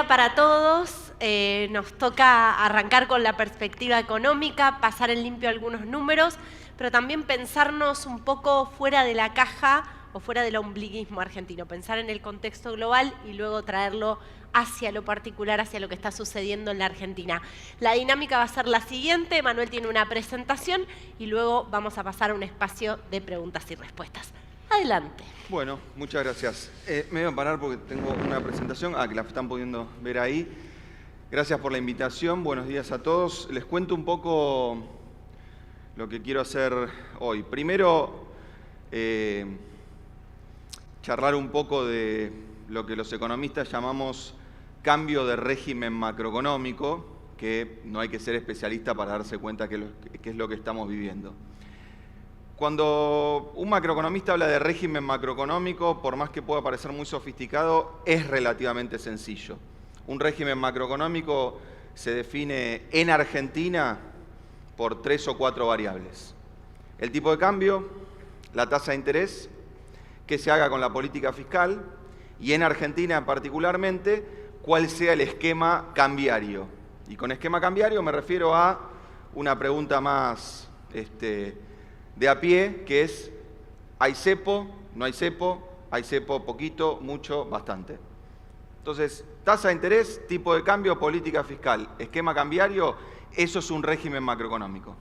Para todos, nos toca arrancar con la perspectiva económica, pasar en limpio algunos números, pero también pensarnos un poco fuera de la caja o fuera del ombliguismo argentino, pensar en el contexto global y luego traerlo hacia lo particular, hacia lo que está sucediendo en la Argentina. La dinámica va a ser la siguiente: Manuel tiene una presentación y luego vamos a pasar a un espacio de preguntas y respuestas. Adelante. Bueno, muchas gracias. Me voy a parar porque tengo una presentación, que la están pudiendo ver ahí. Gracias por la invitación, buenos días a todos. Les cuento un poco lo que quiero hacer hoy. Primero, charlar un poco de lo que los economistas llamamos cambio de régimen macroeconómico, que no hay que ser especialista para darse cuenta que es lo que estamos viviendo. Cuando un macroeconomista habla de régimen macroeconómico, por más que pueda parecer muy sofisticado, es relativamente sencillo. Un régimen macroeconómico se define en Argentina por 3 o 4 variables. El tipo de cambio, la tasa de interés, qué se haga con la política fiscal y en Argentina particularmente, cuál sea el esquema cambiario. Y con esquema cambiario me refiero a una pregunta más de a pie, que es: ¿hay cepo? ¿No hay cepo? ¿Hay cepo poquito, mucho, bastante? Entonces, tasa de interés, tipo de cambio, política fiscal, esquema cambiario, eso es un régimen macroeconómico.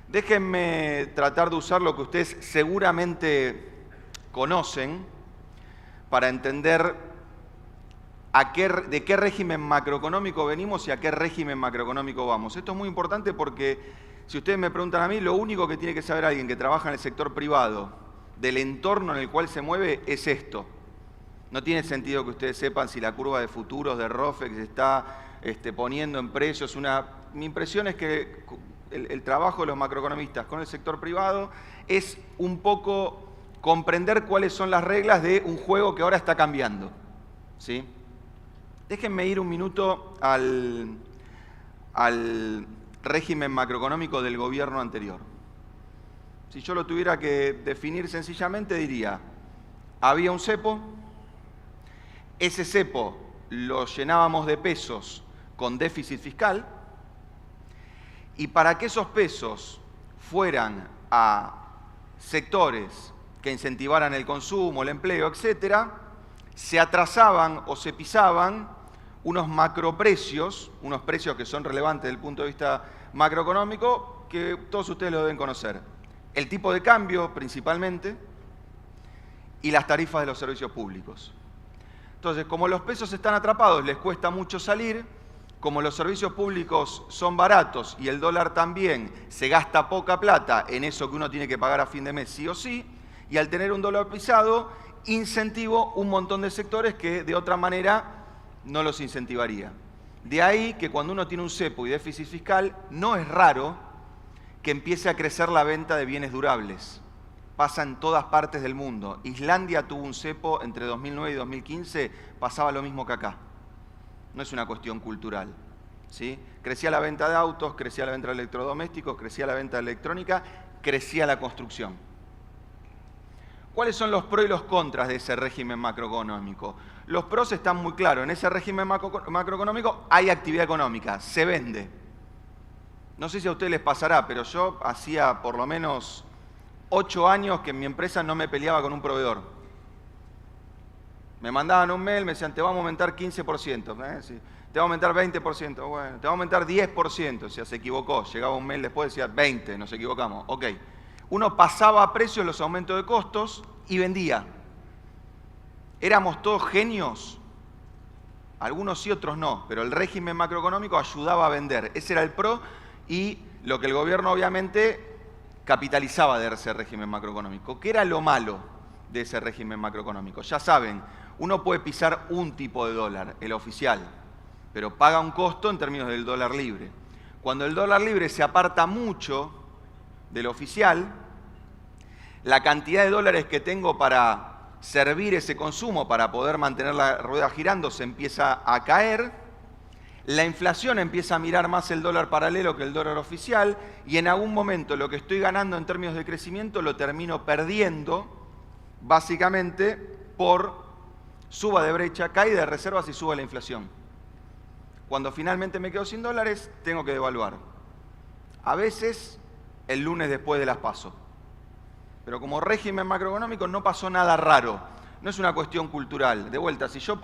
Déjenme tratar de usar lo que ustedes seguramente conocen para entender de qué régimen macroeconómico venimos y a qué régimen macroeconómico vamos. Esto es muy importante porque si ustedes me preguntan a mí, lo único que tiene que saber alguien que trabaja en el sector privado del entorno en el cual se mueve es esto. No tiene sentido que ustedes sepan si la curva de futuros de ROFEX se está poniendo en precios. Mi impresión es que el trabajo de los macroeconomistas con el sector privado es un poco comprender cuáles son las reglas de un juego que ahora está cambiando, ¿sí? Déjenme ir un minuto al régimen macroeconómico del gobierno anterior. Si yo lo tuviera que definir sencillamente, diría: había un cepo, ese cepo lo llenábamos de pesos con déficit fiscal, y para que esos pesos fueran a sectores que incentivaran el consumo, el empleo, etc., se atrasaban o se pisaban unos macroprecios, unos precios que son relevantes desde el punto de vista macroeconómico, que todos ustedes lo deben conocer. El tipo de cambio, principalmente, y las tarifas de los servicios públicos. Entonces, como los pesos están atrapados, les cuesta mucho salir, como los servicios públicos son baratos y el dólar también, se gasta poca plata en eso que uno tiene que pagar a fin de mes sí o sí, y al tener un dólar pisado, incentivo un montón de sectores que de otra manera no los incentivaría. De ahí que cuando uno tiene un cepo y déficit fiscal, no es raro que empiece a crecer la venta de bienes durables. Pasa en todas partes del mundo. Islandia tuvo un cepo entre 2009 y 2015, pasaba lo mismo que acá. No es una cuestión cultural, ¿sí? Crecía la venta de autos, crecía la venta de electrodomésticos, crecía la venta de electrónica, crecía la construcción. ¿Cuáles son los pros y los contras de ese régimen macroeconómico? Los pros están muy claros. En ese régimen macroeconómico hay actividad económica, se vende. No sé si a ustedes les pasará, pero yo hacía por lo menos 8 años que en mi empresa no me peleaba con un proveedor. Me mandaban un mail, me decían: te vamos a aumentar 15%, sí. Te vamos a aumentar 20%, bueno, te vamos a aumentar 10%, o sea, se equivocó. Llegaba un mail después, decía 20, nos equivocamos, ok. Uno pasaba a precios los aumentos de costos y vendía. ¿Éramos todos genios? Algunos sí, otros no, pero el régimen macroeconómico ayudaba a vender. Ese era el pro y lo que el gobierno obviamente capitalizaba de ese régimen macroeconómico. ¿Qué era lo malo de ese régimen macroeconómico? Ya saben, uno puede pisar un tipo de dólar, el oficial, pero paga un costo en términos del dólar libre. Cuando el dólar libre se aparta mucho del oficial, la cantidad de dólares que tengo para servir ese consumo, para poder mantener la rueda girando, se empieza a caer, la inflación empieza a mirar más el dólar paralelo que el dólar oficial, y en algún momento lo que estoy ganando en términos de crecimiento lo termino perdiendo, básicamente por suba de brecha, caída de reservas y suba la inflación. Cuando finalmente me quedo sin dólares, tengo que devaluar. A veces, el lunes después de las PASO. Pero como régimen macroeconómico no pasó nada raro. No es una cuestión cultural. De vuelta, si yo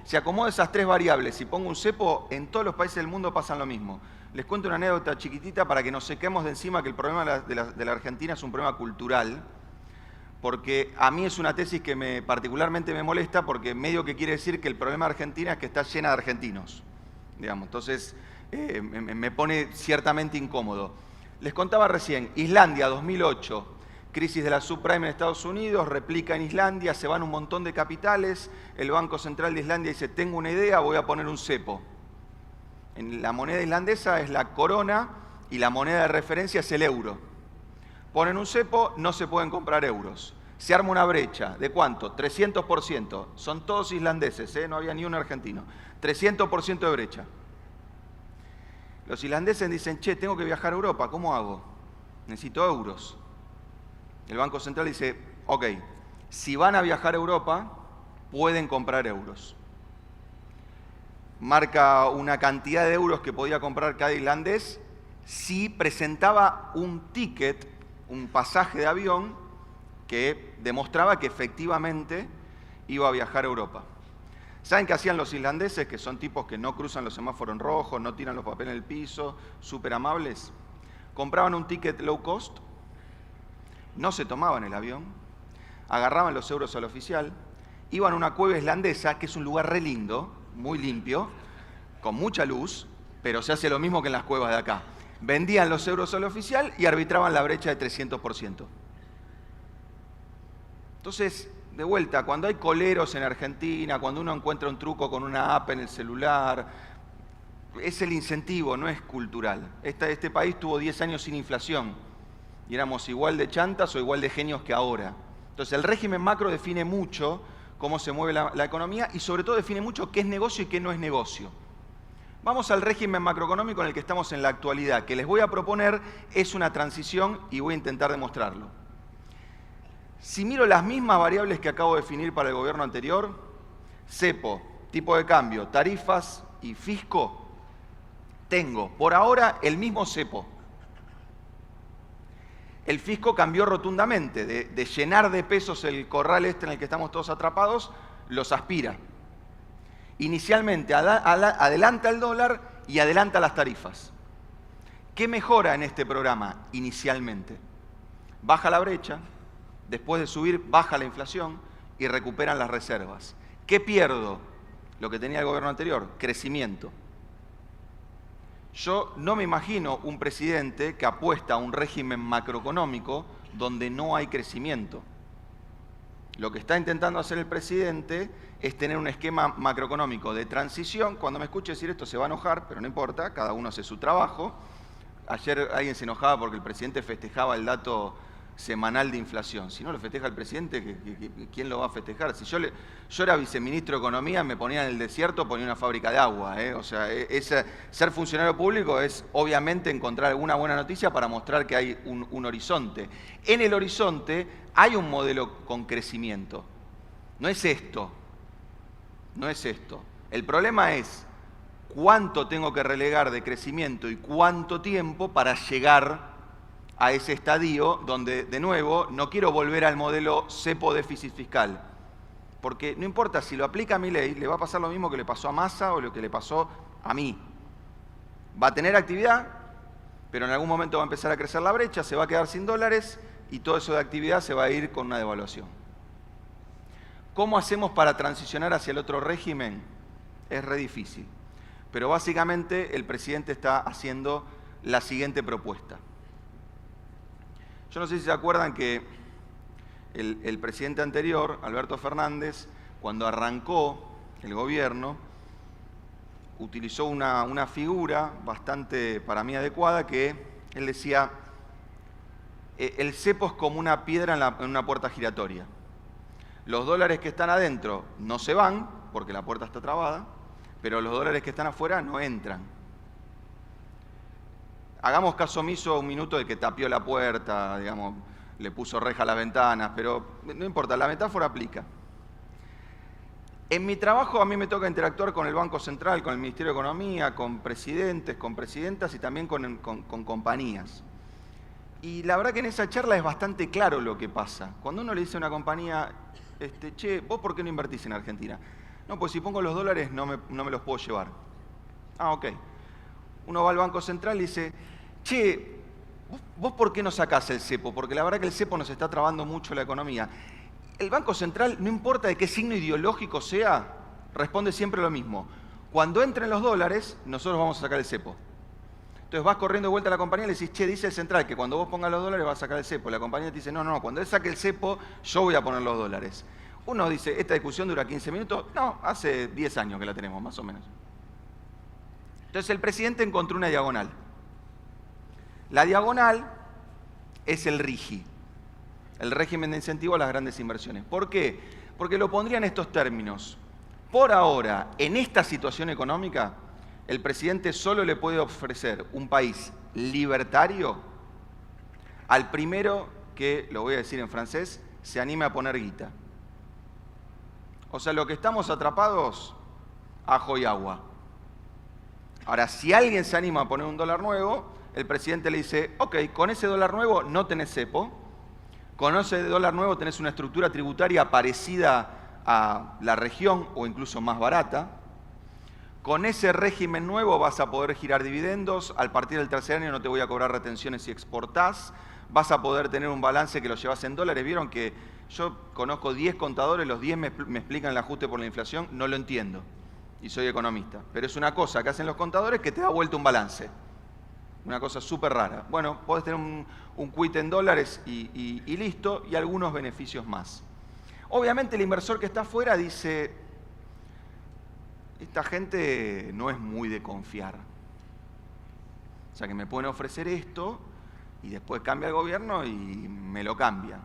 si acomodo esas tres variables y pongo un cepo, en todos los países del mundo pasan lo mismo. Les cuento una anécdota chiquitita para que nos sequemos de encima que el problema de la Argentina es un problema cultural. Porque a mí es una tesis que particularmente me molesta, porque medio que quiere decir que el problema de Argentina es que está llena de argentinos. Digamos. Entonces, me pone ciertamente incómodo. Les contaba recién, Islandia 2008, crisis de la subprime en Estados Unidos, replica en Islandia, se van un montón de capitales, el Banco Central de Islandia dice, tengo una idea, voy a poner un cepo. La moneda islandesa es la corona y la moneda de referencia es el euro. Ponen un cepo, no se pueden comprar euros. Se arma una brecha. ¿De cuánto? 300%. Son todos islandeses, no había ni un argentino. 300% de brecha. Los islandeses dicen, che, tengo que viajar a Europa, ¿cómo hago? Necesito euros. El Banco Central dice, ok, si van a viajar a Europa, pueden comprar euros. Marca una cantidad de euros que podía comprar cada islandés si presentaba un ticket, un pasaje de avión que demostraba que efectivamente iba a viajar a Europa. ¿Saben qué hacían los islandeses, que son tipos que no cruzan los semáforos en rojo, no tiran los papeles en el piso, súper amables? Compraban un ticket low cost, no se tomaban el avión, agarraban los euros al oficial, iban a una cueva islandesa, que es un lugar re lindo, muy limpio, con mucha luz, pero se hace lo mismo que en las cuevas de acá. Vendían los euros al oficial y arbitraban la brecha de 300%. Entonces, de vuelta, cuando hay coleros en Argentina, cuando uno encuentra un truco con una app en el celular, es el incentivo, no es cultural. Este país tuvo 10 años sin inflación y éramos igual de chantas o igual de genios que ahora. Entonces, el régimen macro define mucho cómo se mueve la economía y sobre todo define mucho qué es negocio y qué no es negocio. Vamos al régimen macroeconómico en el que estamos en la actualidad, que les voy a proponer es una transición y voy a intentar demostrarlo. Si miro las mismas variables que acabo de definir para el gobierno anterior, cepo, tipo de cambio, tarifas y fisco, tengo por ahora el mismo cepo. El fisco cambió rotundamente, de llenar de pesos el corral en el que estamos todos atrapados, los aspira. Inicialmente adelanta el dólar y adelanta las tarifas. ¿Qué mejora en este programa inicialmente? Baja la brecha, después de subir baja la inflación y recuperan las reservas. ¿Qué pierdo? Lo que tenía el gobierno anterior, crecimiento. Yo no me imagino un presidente que apuesta a un régimen macroeconómico donde no hay crecimiento. Lo que está intentando hacer el presidente es tener un esquema macroeconómico de transición. Cuando me escuche decir esto se va a enojar, pero no importa, cada uno hace su trabajo. Ayer alguien se enojaba porque el presidente festejaba el dato semanal de inflación. Si no lo festeja el presidente, ¿quién lo va a festejar? Si yo era viceministro de Economía, me ponía en el desierto, ponía una fábrica de agua. O sea, ser funcionario público es obviamente encontrar alguna buena noticia para mostrar que hay un horizonte. En el horizonte hay un modelo con crecimiento. No es esto. No es esto. El problema es cuánto tengo que relegar de crecimiento y cuánto tiempo para llegar a ese estadio donde, de nuevo, no quiero volver al modelo cepo déficit fiscal. Porque no importa, si lo aplica a Milei, le va a pasar lo mismo que le pasó a Massa o lo que le pasó a mí. Va a tener actividad, pero en algún momento va a empezar a crecer la brecha, se va a quedar sin dólares y todo eso de actividad se va a ir con una devaluación. ¿Cómo hacemos para transicionar hacia el otro régimen? Es re difícil. Pero básicamente el presidente está haciendo la siguiente propuesta. Yo no sé si se acuerdan que el presidente anterior, Alberto Fernández, cuando arrancó el gobierno, utilizó una figura bastante, para mí, adecuada, que él decía, el cepo es como una piedra en una puerta giratoria. Los dólares que están adentro no se van, porque la puerta está trabada, pero los dólares que están afuera no entran. Hagamos caso omiso un minuto de que tapió la puerta, digamos, le puso reja a las ventanas, pero no importa, la metáfora aplica. En mi trabajo a mí me toca interactuar con el Banco Central, con el Ministerio de Economía, con presidentes, con presidentas y también con compañías. Y la verdad que en esa charla es bastante claro lo que pasa. Cuando uno le dice a una compañía, che, ¿vos por qué no invertís en Argentina? No, pues si pongo los dólares no me los puedo llevar. Ah, ok. Uno va al Banco Central y dice, che, ¿vos por qué no sacás el cepo? Porque la verdad que el cepo nos está trabando mucho la economía. El Banco Central, no importa de qué signo ideológico sea, responde siempre lo mismo. Cuando entren los dólares, nosotros vamos a sacar el cepo. Entonces vas corriendo de vuelta a la compañía y le decís, che, dice el central que cuando vos pongas los dólares vas a sacar el cepo. La compañía te dice, no, cuando él saque el cepo, yo voy a poner los dólares. Uno dice, ¿esta discusión dura 15 minutos? No, hace 10 años que la tenemos, más o menos. Entonces el presidente encontró una diagonal. La diagonal es el RIGI. El régimen de incentivo a las grandes inversiones. ¿Por qué? Porque lo pondría en estos términos. Por ahora, en esta situación económica, el presidente solo le puede ofrecer un país libertario al primero que, lo voy a decir en francés, se anime a poner guita. O sea, lo que estamos atrapados, ajo y agua. Ahora, si alguien se anima a poner un dólar nuevo, el presidente le dice, ok, con ese dólar nuevo no tenés cepo. Con ese dólar nuevo tenés una estructura tributaria parecida a la región o incluso más barata. Con ese régimen nuevo vas a poder girar dividendos. Al partir del tercer año no te voy a cobrar retenciones si exportás. Vas a poder tener un balance que lo llevas en dólares. Vieron que yo conozco 10 contadores, los 10 me explican el ajuste por la inflación. No lo entiendo y soy economista. Pero es una cosa que hacen los contadores que te da vuelta un balance. Una cosa súper rara. Bueno, podés tener un quit en dólares y listo, y algunos beneficios más. Obviamente el inversor que está afuera dice, esta gente no es muy de confiar. O sea que me pueden ofrecer esto y después cambia el gobierno y me lo cambia.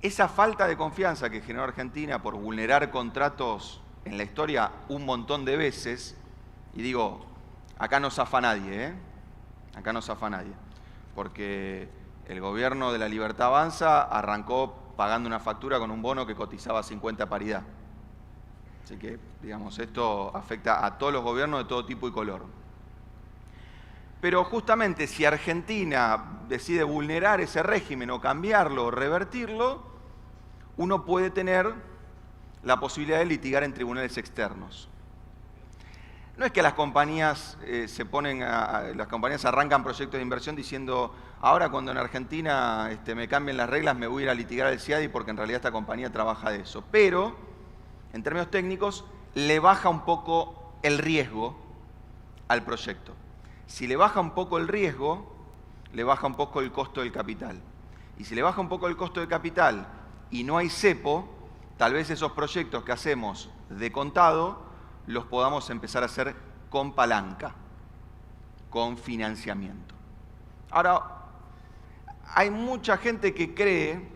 Esa falta de confianza que generó Argentina por vulnerar contratos en la historia un montón de veces, y digo, acá no zafa nadie, ¿eh? Acá no zafa nadie. Porque el gobierno de la Libertad Avanza arrancó pagando una factura con un bono que cotizaba 50 paridad. Así que, digamos, esto afecta a todos los gobiernos de todo tipo y color. Pero justamente si Argentina decide vulnerar ese régimen o cambiarlo o revertirlo, uno puede tener la posibilidad de litigar en tribunales externos. No es que las compañías las compañías arrancan proyectos de inversión diciendo, ahora cuando en Argentina me cambien las reglas me voy a ir a litigar al CIADI porque en realidad esta compañía trabaja de eso. Pero, en términos técnicos, le baja un poco el riesgo al proyecto. Si le baja un poco el riesgo, le baja un poco el costo del capital. Y si le baja un poco el costo del capital y no hay cepo, tal vez esos proyectos que hacemos de contado los podamos empezar a hacer con palanca, con financiamiento. Ahora, hay mucha gente que cree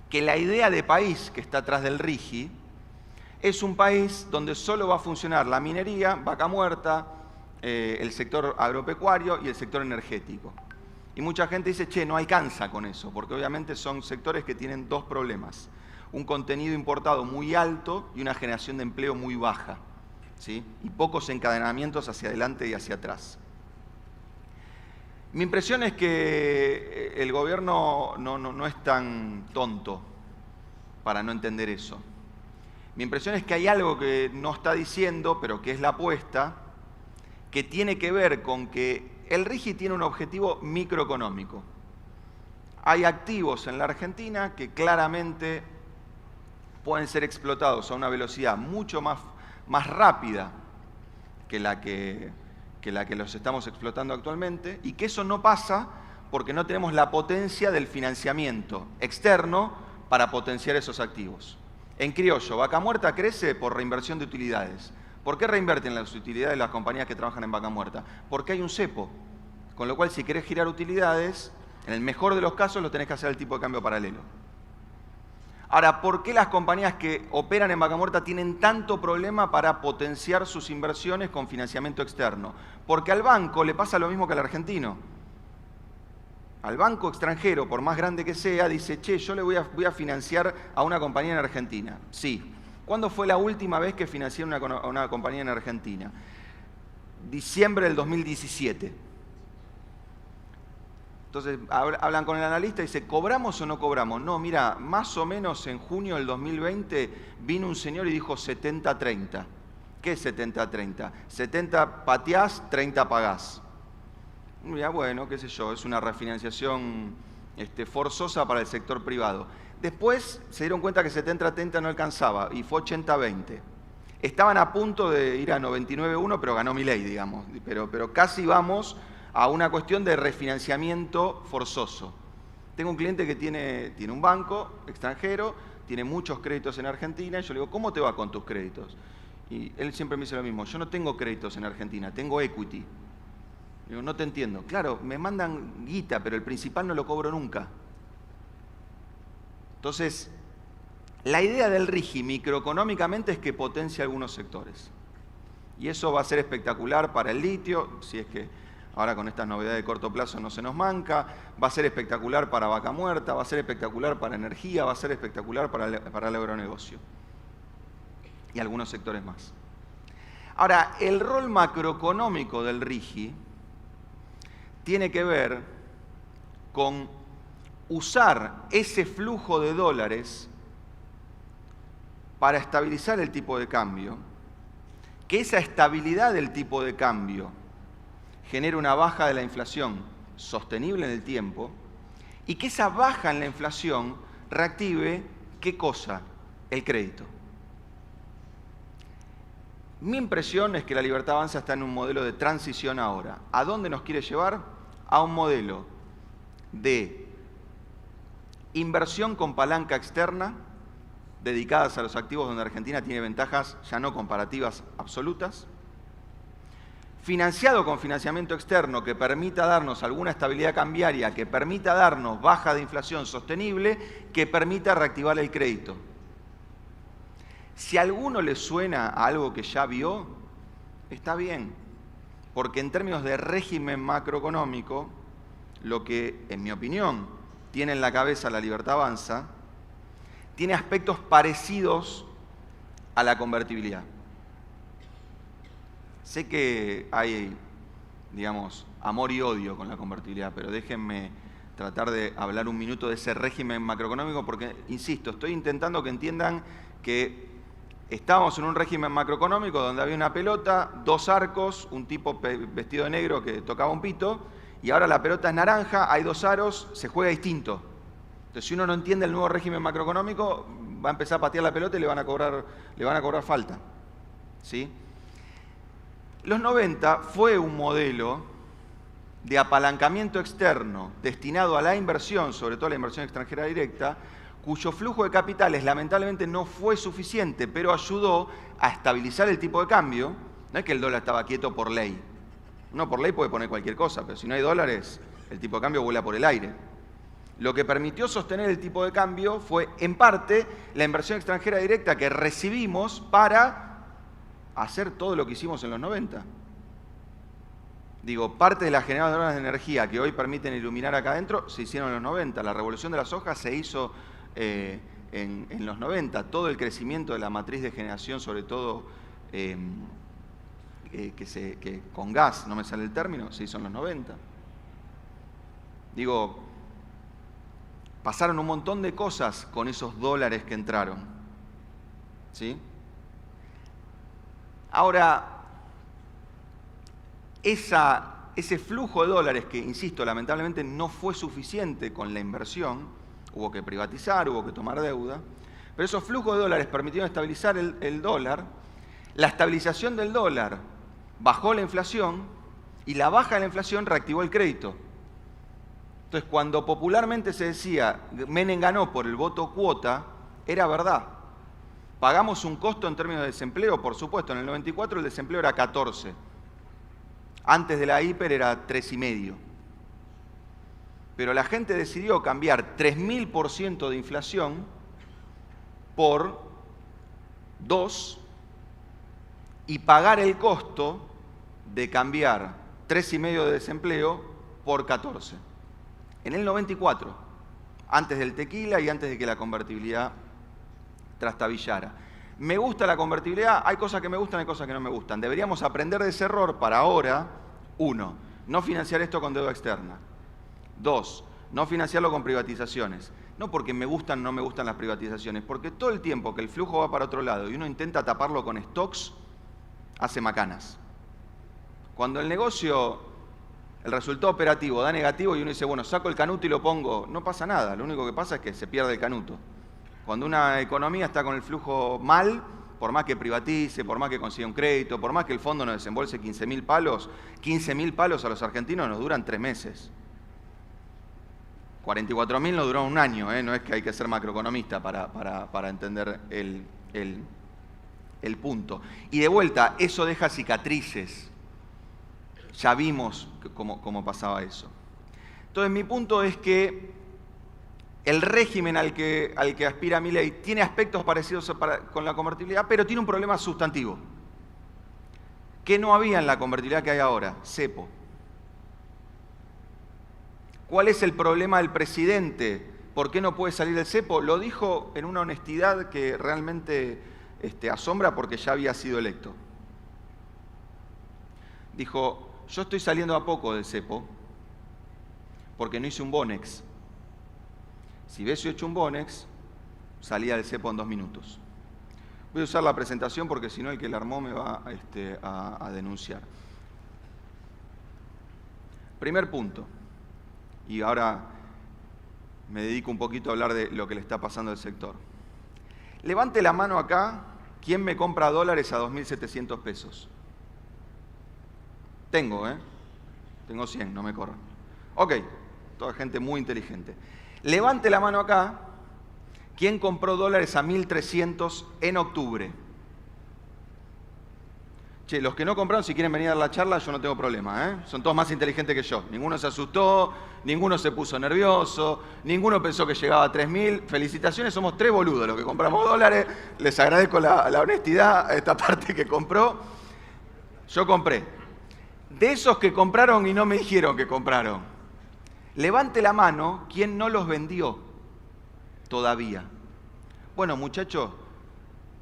que la idea de país que está atrás del RIGI es un país donde solo va a funcionar la minería, Vaca Muerta, el sector agropecuario y el sector energético. Y mucha gente dice, che, no alcanza con eso, porque obviamente son sectores que tienen dos problemas. Un contenido importado muy alto y una generación de empleo muy baja, ¿sí? Y pocos encadenamientos hacia adelante y hacia atrás. Mi impresión es que el gobierno no es tan tonto para no entender eso. Mi impresión es que hay algo que no está diciendo, pero que es la apuesta, que tiene que ver con que el RIGI tiene un objetivo microeconómico. Hay activos en la Argentina que claramente pueden ser explotados a una velocidad mucho más rápida que la que los estamos explotando actualmente, y que eso no pasa porque no tenemos la potencia del financiamiento externo para potenciar esos activos. En criollo, Vaca Muerta crece por reinversión de utilidades. ¿Por qué reinvierten las utilidades las compañías que trabajan en Vaca Muerta? Porque hay un cepo, con lo cual si querés girar utilidades, en el mejor de los casos lo tenés que hacer al tipo de cambio paralelo. Ahora, ¿por qué las compañías que operan en Vaca Muerta tienen tanto problema para potenciar sus inversiones con financiamiento externo? Porque al banco le pasa lo mismo que al argentino. Al banco extranjero, por más grande que sea, dice, che, yo le voy a financiar a una compañía en Argentina. Sí, ¿Cuándo fue la última vez que financié una compañía en Argentina? Diciembre del 2017. Entonces hablan con el analista y dice, ¿cobramos o no cobramos? No, mira, más o menos en junio del 2020 vino un señor y dijo 70-30. ¿Qué es 70-30? 70 pateás, 30 pagás. Ya, bueno, qué sé yo, es una refinanciación forzosa para el sector privado. Después se dieron cuenta que 70-30 no alcanzaba y fue 80-20. Estaban a punto de ir a 99-1, pero ganó Milei, digamos. Pero casi vamos a una cuestión de refinanciamiento forzoso. Tengo un cliente que tiene un banco extranjero, tiene muchos créditos en Argentina, y yo le digo, ¿cómo te va con tus créditos? Y él siempre me dice lo mismo, yo no tengo créditos en Argentina, tengo equity. Digo, no te entiendo. Claro, me mandan guita, pero el principal no lo cobro nunca. Entonces, la idea del RIGI microeconómicamente es que potencie algunos sectores. Y eso va a ser espectacular para el litio, si es que ahora con estas novedades de corto plazo no se nos manca, va a ser espectacular para vaca muerta, va a ser espectacular para energía, va a ser espectacular para el agronegocio. Y algunos sectores más. Ahora, el rol macroeconómico del RIGI tiene que ver con usar ese flujo de dólares para estabilizar el tipo de cambio, que esa estabilidad del tipo de cambio genere una baja de la inflación sostenible en el tiempo y que esa baja en la inflación reactive, ¿qué cosa? El crédito. Mi impresión es que la Libertad Avanza está en un modelo de transición ahora. ¿A dónde nos quiere llevar? A un modelo de inversión con palanca externa, dedicadas a los activos donde Argentina tiene ventajas ya no comparativas absolutas, financiado con financiamiento externo que permita darnos alguna estabilidad cambiaria, que permita darnos baja de inflación sostenible, que permita reactivar el crédito. Si a alguno le suena a algo que ya vio, está bien, porque en términos de régimen macroeconómico, lo que, en mi opinión, tiene en la cabeza la Libertad Avanza, tiene aspectos parecidos a la convertibilidad. Sé que hay, digamos, amor y odio con la convertibilidad, pero déjenme tratar de hablar un minuto de ese régimen macroeconómico porque, insisto, estoy intentando que entiendan que estábamos en un régimen macroeconómico donde había una pelota, dos arcos, un tipo vestido de negro que tocaba un pito, y ahora la pelota es naranja, hay dos aros, se juega distinto. Entonces, si uno no entiende el nuevo régimen macroeconómico, va a empezar a patear la pelota y le van a cobrar falta. ¿Sí? Los 90 fue un modelo de apalancamiento externo destinado a la inversión, sobre todo a la inversión extranjera directa, cuyo flujo de capitales lamentablemente no fue suficiente, pero ayudó a estabilizar el tipo de cambio. No es que el dólar estaba quieto por ley. Uno por ley puede poner cualquier cosa, pero si no hay dólares, el tipo de cambio vuela por el aire. Lo que permitió sostener el tipo de cambio fue, en parte, la inversión extranjera directa que recibimos para hacer todo lo que hicimos en los 90. Digo, parte de las generadoras de energía que hoy permiten iluminar acá adentro se hicieron en los 90. La revolución de las hojas se hizo en los 90. Todo el crecimiento de la matriz de generación, sobre todo con gas, no me sale el término, se hizo en los 90. Digo, pasaron un montón de cosas con esos dólares que entraron. ¿Sí? Ahora, ese flujo de dólares que, insisto, lamentablemente no fue suficiente con la inversión, hubo que privatizar, hubo que tomar deuda, pero esos flujos de dólares permitieron estabilizar el dólar. La estabilización del dólar bajó la inflación y la baja de la inflación reactivó el crédito. Entonces, cuando popularmente se decía Menem ganó por el voto cuota, era verdad. Pagamos un costo en términos de desempleo, por supuesto, en el 94 el desempleo era 14. Antes de la hiper era 3,5. Pero la gente decidió cambiar 3.000% de inflación por 2 y pagar el costo de cambiar 3,5 de desempleo por 14. En el 94, antes del tequila y antes de que la convertibilidad trastabillara. Me gusta la convertibilidad, hay cosas que me gustan, hay cosas que no me gustan. Deberíamos aprender de ese error para ahora, 1, no financiar esto con deuda externa. 2, no financiarlo con privatizaciones. No porque me gustan o no me gustan las privatizaciones, porque todo el tiempo que el flujo va para otro lado y uno intenta taparlo con stocks, hace macanas. Cuando el negocio, el resultado operativo da negativo y uno dice, bueno, saco el canuto y lo pongo, no pasa nada, lo único que pasa es que se pierde el canuto. Cuando una economía está con el flujo mal, por más que privatice, por más que consiga un crédito, por más que el fondo nos desembolse 15.000 palos, 15.000 palos a los argentinos nos duran 3 meses. 44.000 nos duró un año, no es que hay que ser macroeconomista para entender el punto. Y de vuelta, eso deja cicatrices. Ya vimos cómo pasaba eso. Entonces mi punto es que el régimen al que aspira Milei tiene aspectos parecidos con la convertibilidad, pero tiene un problema sustantivo, que no había en la convertibilidad que hay ahora, cepo. ¿Cuál es el problema del presidente? ¿Por qué no puede salir del cepo? Lo dijo en una honestidad que realmente asombra porque ya había sido electo. Dijo, yo estoy saliendo a poco del cepo porque no hice un Bonex. Si hubiese hecho un Bonex, salía del cepo en 2 minutos. Voy a usar la presentación porque si no el que la armó me va a denunciar. Primer punto. Y ahora me dedico un poquito a hablar de lo que le está pasando al sector. Levante la mano acá, ¿quién me compra dólares a 2.700 pesos? Tengo 100, no me corran. Ok, toda gente muy inteligente. Levante la mano acá, ¿quién compró dólares a 1.300 en octubre? Che, los que no compraron, si quieren venir a dar la charla, yo no tengo problema, Son todos más inteligentes que yo. Ninguno se asustó, ninguno se puso nervioso, ninguno pensó que llegaba a 3.000. Felicitaciones, somos 3 boludos los que compramos dólares. Les agradezco la honestidad a esta parte que compró. Yo compré. De esos que compraron y no me dijeron que compraron, levante la mano, ¿quién no los vendió todavía? Bueno, muchachos,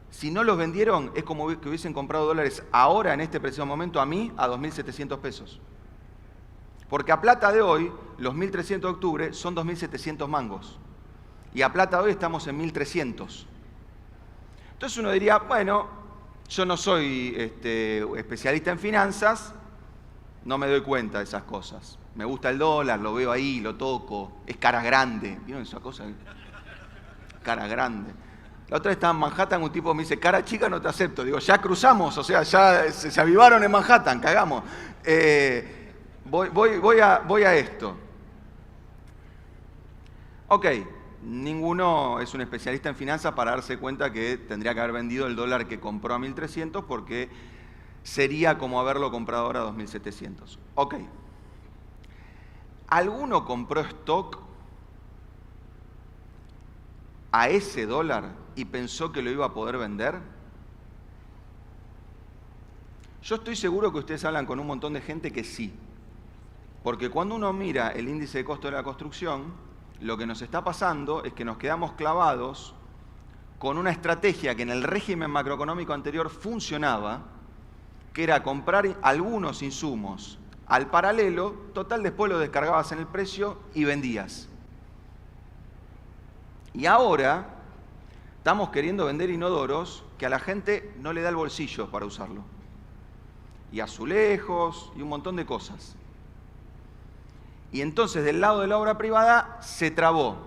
si no los vendieron, es como que hubiesen comprado dólares ahora, en este preciso momento, a mí, a 2.700 pesos. Porque a plata de hoy, los 1.300 de octubre son 2.700 mangos. Y a plata de hoy estamos en 1.300. Entonces uno diría, bueno, yo no soy especialista en finanzas, no me doy cuenta de esas cosas. Me gusta el dólar, lo veo ahí, lo toco, es cara grande. ¿Vieron esa cosa? Cara grande. La otra vez estaba en Manhattan, un tipo me dice, cara chica no te acepto. Digo, ya cruzamos, o sea, ya se avivaron en Manhattan, cagamos. Voy a esto. Ok, ninguno es un especialista en finanzas para darse cuenta que tendría que haber vendido el dólar que compró a 1.300 porque sería como haberlo comprado ahora a 2.700. Ok. ¿Alguno compró stock a ese dólar y pensó que lo iba a poder vender? Yo estoy seguro que ustedes hablan con un montón de gente que sí. Porque cuando uno mira el índice de costo de la construcción, lo que nos está pasando es que nos quedamos clavados con una estrategia que en el régimen macroeconómico anterior funcionaba, que era comprar algunos insumos al paralelo, total después lo descargabas en el precio y vendías. Y ahora estamos queriendo vender inodoros que a la gente no le da el bolsillo para usarlo. Y azulejos y un montón de cosas. Y entonces del lado de la obra privada se trabó.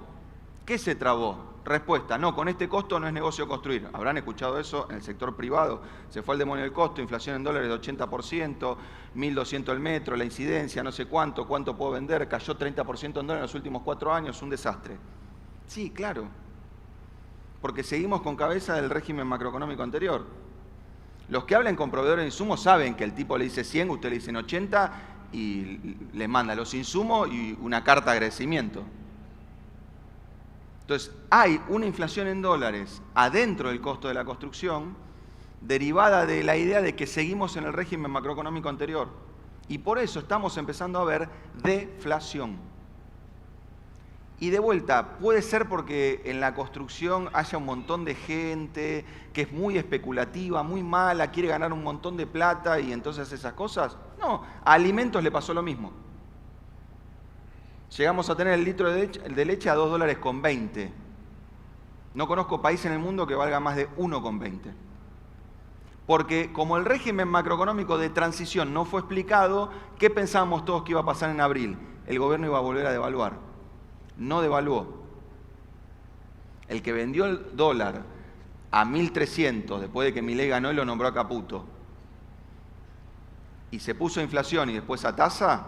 ¿Qué se trabó? Respuesta, no, con este costo no es negocio construir. Habrán escuchado eso en el sector privado. Se fue al demonio el costo, inflación en dólares de 80%, 1.200 el metro, la incidencia, no sé cuánto puedo vender, cayó 30% en dólares en los últimos 4 años, un desastre. Sí, claro, porque seguimos con cabeza del régimen macroeconómico anterior. Los que hablen con proveedores de insumos saben que el tipo le dice 100, usted le dicen 80 y le manda los insumos y una carta de agradecimiento. Entonces, hay una inflación en dólares adentro del costo de la construcción derivada de la idea de que seguimos en el régimen macroeconómico anterior. Y por eso estamos empezando a ver deflación. Y de vuelta, puede ser porque en la construcción haya un montón de gente que es muy especulativa, muy mala, quiere ganar un montón de plata y entonces esas cosas. No, a alimentos le pasó lo mismo. Llegamos a tener el litro de leche a $2,20. No conozco país en el mundo que valga más de 1,20. Porque como el régimen macroeconómico de transición no fue explicado, ¿qué pensábamos todos que iba a pasar en abril? El gobierno iba a volver a devaluar. No devaluó. El que vendió el dólar a 1.300 después de que Milei ganó y lo nombró a Caputo, y se puso a inflación y después a tasa,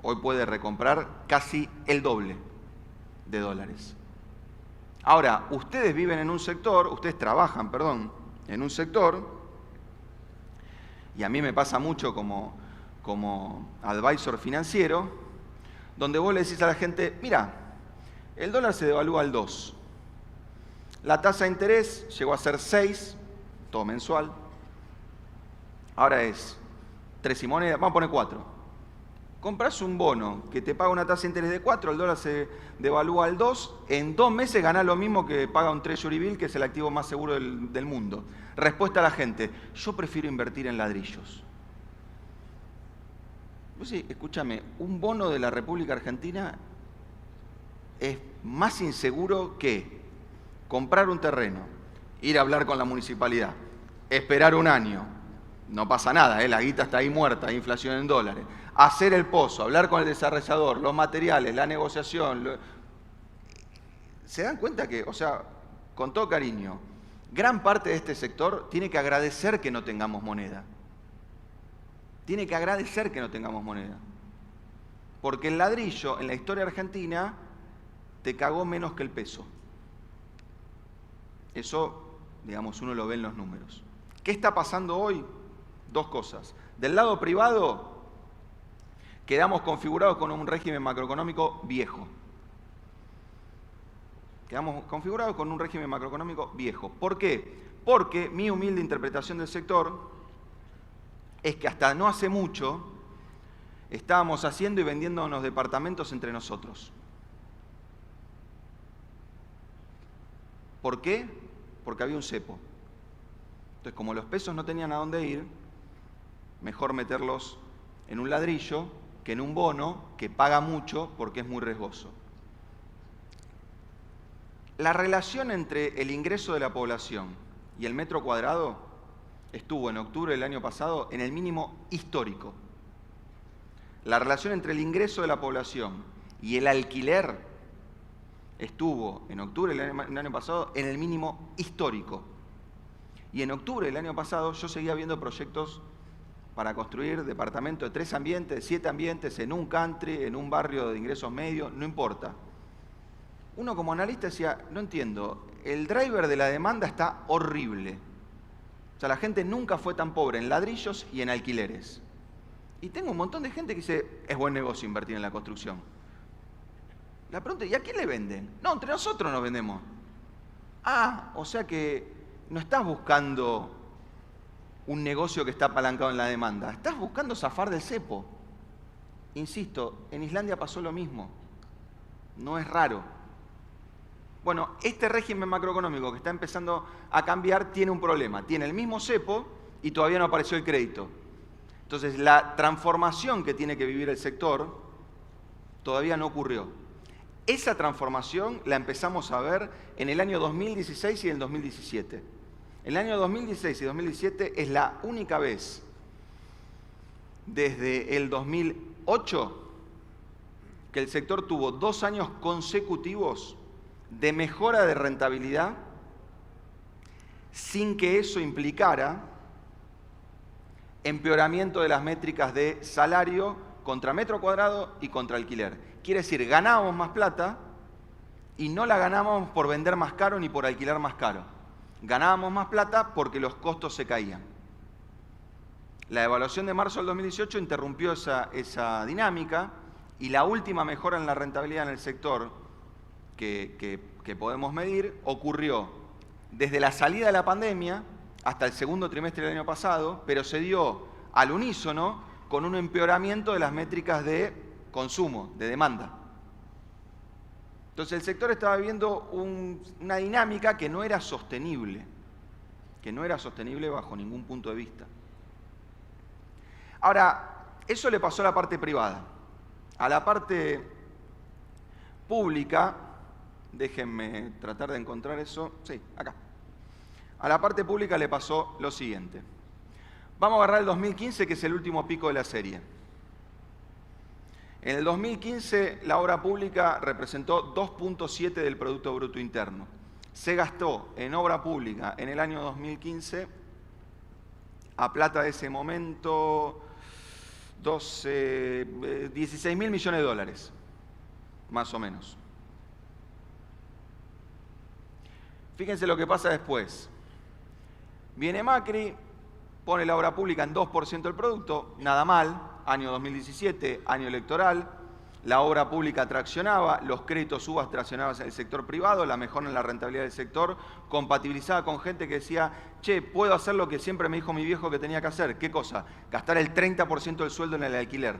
hoy puede recomprar casi el doble de dólares. Ahora, ustedes viven en un sector, ustedes trabajan, perdón, en un sector, y a mí me pasa mucho como advisor financiero, donde vos le decís a la gente, mira, el dólar se devalúa al 2, la tasa de interés llegó a ser 6, todo mensual, ahora es 3 y moneda, vamos a poner 4. Compras un bono que te paga una tasa de interés de 4, el dólar se devalúa al 2, en 2 meses ganás lo mismo que paga un Treasury Bill, que es el activo más seguro del mundo. Respuesta a la gente, yo prefiero invertir en ladrillos. Pues sí, escúchame, un bono de la República Argentina es más inseguro que comprar un terreno, ir a hablar con la municipalidad, esperar un año, no pasa nada, la guita está ahí muerta, hay inflación en dólares, hacer el pozo, hablar con el desarrollador, los materiales, la negociación. ¿Se dan cuenta que, o sea, con todo cariño, gran parte de este sector tiene que agradecer que no tengamos moneda? Tiene que agradecer que no tengamos moneda. Porque el ladrillo, en la historia argentina, te cagó menos que el peso. Eso, digamos, uno lo ve en los números. ¿Qué está pasando hoy? Dos cosas. Del lado privado, quedamos configurados con un régimen macroeconómico viejo. Quedamos configurados con un régimen macroeconómico viejo. ¿Por qué? Porque mi humilde interpretación del sector es que hasta no hace mucho estábamos haciendo y vendiéndonos departamentos entre nosotros. ¿Por qué? Porque había un cepo. Entonces, como los pesos no tenían a dónde ir, mejor meterlos en un ladrillo que en un bono que paga mucho porque es muy riesgoso. La relación entre el ingreso de la población y el metro cuadrado estuvo en octubre del año pasado en el mínimo histórico. La relación entre el ingreso de la población y el alquiler estuvo en octubre del año pasado en el mínimo histórico. Y en octubre del año pasado yo seguía viendo proyectos para construir departamentos de 3 ambientes, de 7 ambientes, en un country, en un barrio de ingresos medios, no importa. Uno como analista decía, no entiendo, el driver de la demanda está horrible. O sea, la gente nunca fue tan pobre en ladrillos y en alquileres. Y tengo un montón de gente que dice, es buen negocio invertir en la construcción. La pregunta, ¿y a quién le venden? No, entre nosotros nos vendemos. Ah, o sea que no estás buscando un negocio que está apalancado en la demanda. Estás buscando zafar del cepo. Insisto, en Islandia pasó lo mismo. No es raro. Bueno, este régimen macroeconómico que está empezando a cambiar tiene un problema. Tiene el mismo cepo y todavía no apareció el crédito. Entonces, la transformación que tiene que vivir el sector todavía no ocurrió. Esa transformación la empezamos a ver en el año 2016 y en el 2017. El año 2016 y 2017 es la única vez desde el 2008 que el sector tuvo 2 años consecutivos de mejora de rentabilidad sin que eso implicara empeoramiento de las métricas de salario contra metro cuadrado y contra alquiler. Quiere decir, ganábamos más plata y no la ganábamos por vender más caro ni por alquilar más caro. Ganábamos más plata porque los costos se caían. La evaluación de marzo del 2018 interrumpió esa dinámica y la última mejora en la rentabilidad en el sector que podemos medir ocurrió desde la salida de la pandemia hasta el segundo trimestre del año pasado, pero se dio al unísono con un empeoramiento de las métricas de consumo, de demanda. Entonces el sector estaba viviendo una dinámica que no era sostenible bajo ningún punto de vista. Ahora, eso le pasó a la parte privada. A la parte pública, déjenme tratar de encontrar eso, sí, acá. A la parte pública le pasó lo siguiente. Vamos a agarrar el 2015, que es el último pico de la serie. En el 2015, la obra pública representó 2.7 del Producto Bruto Interno. Se gastó en obra pública en el año 2015, a plata de ese momento, 16.000 millones de dólares, más o menos. Fíjense lo que pasa después. Viene Macri, pone la obra pública en 2% del producto, nada mal, año 2017, año electoral, la obra pública traccionaba, los créditos UBA traccionaban el sector privado, la mejora en la rentabilidad del sector, compatibilizada con gente que decía, che, puedo hacer lo que siempre me dijo mi viejo que tenía que hacer. ¿Qué cosa? Gastar el 30% del sueldo en el alquiler.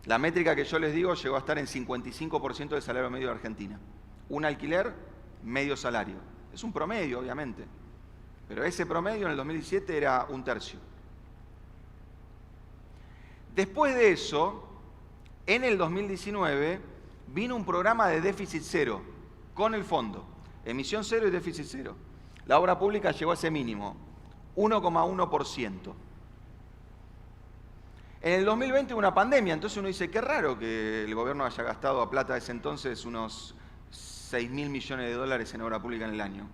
La métrica que yo les digo llegó a estar en 55% del salario medio de Argentina. Un alquiler, medio salario. Es un promedio, obviamente. Pero ese promedio en el 2017 era un tercio. Después de eso, en el 2019, vino un programa de déficit cero, con el fondo. Emisión cero y déficit cero. La obra pública llegó a ese mínimo, 1,1%. En el 2020 hubo una pandemia, entonces uno dice, qué raro que el gobierno haya gastado a plata de ese entonces unos 6.000 millones de dólares en obra pública en el año.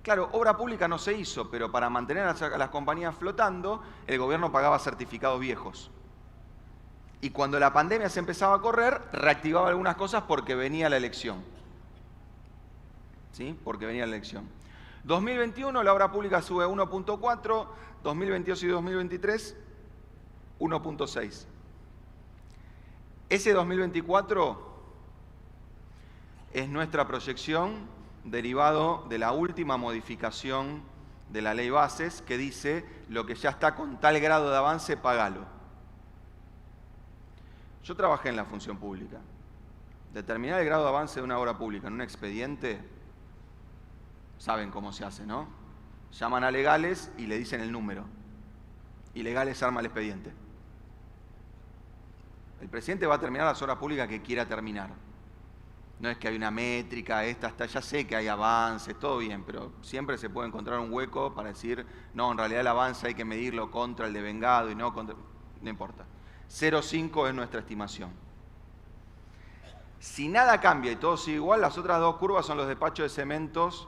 Claro, obra pública no se hizo, pero para mantener a las compañías flotando, el gobierno pagaba certificados viejos. Y cuando la pandemia se empezaba a correr, reactivaba algunas cosas porque venía la elección. ¿Sí? Porque venía la elección. 2021 la obra pública sube 1.4, 2022 y 2023, 1.6. Ese 2024 es nuestra proyección derivado de la última modificación de la ley bases que dice lo que ya está con tal grado de avance, pagalo. Yo trabajé en la función pública. Determinar el grado de avance de una obra pública en un expediente, saben cómo se hace, ¿no? Llaman a legales y le dicen el número. Y legales arma el expediente. El presidente va a terminar las obras públicas que quiera terminar. No es que hay una métrica, ya sé que hay avances, todo bien, pero siempre se puede encontrar un hueco para decir, no, en realidad el avance hay que medirlo contra el devengado y no contra... No importa. 0,5 es nuestra estimación. Si nada cambia y todo sigue igual, las otras dos curvas son los despachos de cementos